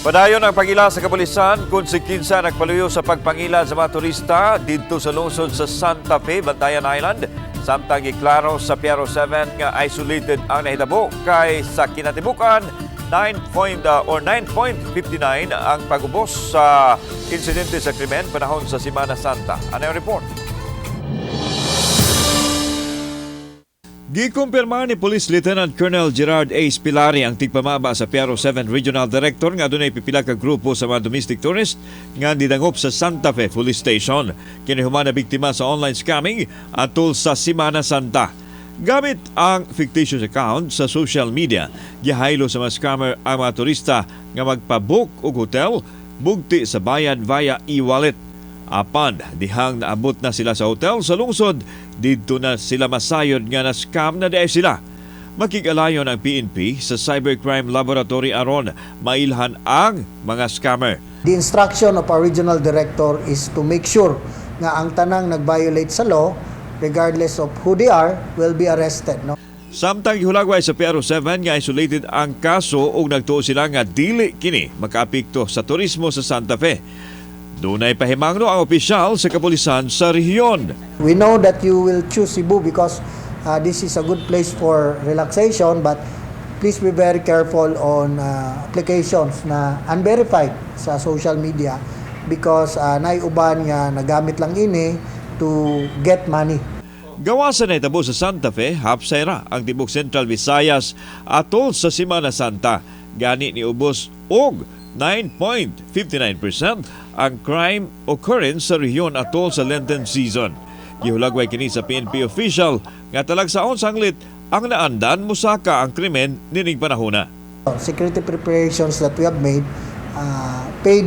Padayon ang pangila sa kapulisan kung si kinsa nagpaluyo sa pagpangila sa mga turista dito sa lungsod sa Santa Fe, Bantayan Island. Samtang giklaro sa Piero 7 nga isolated ang nahitabo kay sa kinatibukan 9.59 ang pag-ubos sa insidente sa krimen panahon sa Semana Santa. Ano yung report? Gikumpirma ni Police Lieutenant Colonel Gerard A. Spilari ang tigpamaba sa Piero 7 Regional Director nga dunay pipila ka grupo sa mga domestic tourist nga didangop sa Santa Fe Police Station. Kinihuman na biktima sa online scamming atol sa Semana Santa. Gamit ang fictitious account sa social media, gihaylo sa mga scammer ang mga turista nga magpabook og hotel bugti sa bayad via e-wallet. Apan, dihang naabot na sila sa hotel sa lungsod, dito na sila masayod nga na-scam na dahil sila. Makikalayon ang PNP sa Cybercrime Laboratory aron mailhan ang mga scammer. The instruction of our regional director is to make sure nga ang tanang nag-violate sa law, regardless of who they are, will be arrested. No? Samtang ihulagway sa Piero 7 nga isolated ang kaso ug nagtuo sila nga dili kini makaapekto sa turismo sa Santa Fe. Dunay pahimangno ang opisyal sa kapulisan sa rehiyon. We know that you will choose Cebu because this is a good place for relaxation, but please be very careful on applications na unverified sa social media because naiuban nga nagamit lang ini to get money. Gawasan na itabo sa Santa Fe, hapsayra ang tibok Central Visayas atol sa Semana Santa. Gani ni ubos og 9.59% ang crime occurrence sa rehiyon atol sa Lenten season. Gihulagway kini sa PNP official nga talagsaon sanglit ang naandan musaka ang krimen nining panahona. Security preparations that we have made paid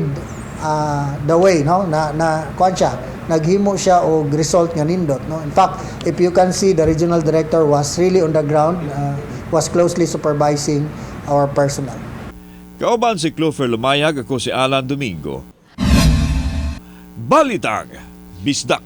the way, no, na kuan siya, naghimo siya og result nga nindot, no. In fact, if you can see, the regional director was really on the ground, was closely supervising our personnel. Kauban si Clover Lumayag, ako si Alan Domingo. Balitang Bisdak.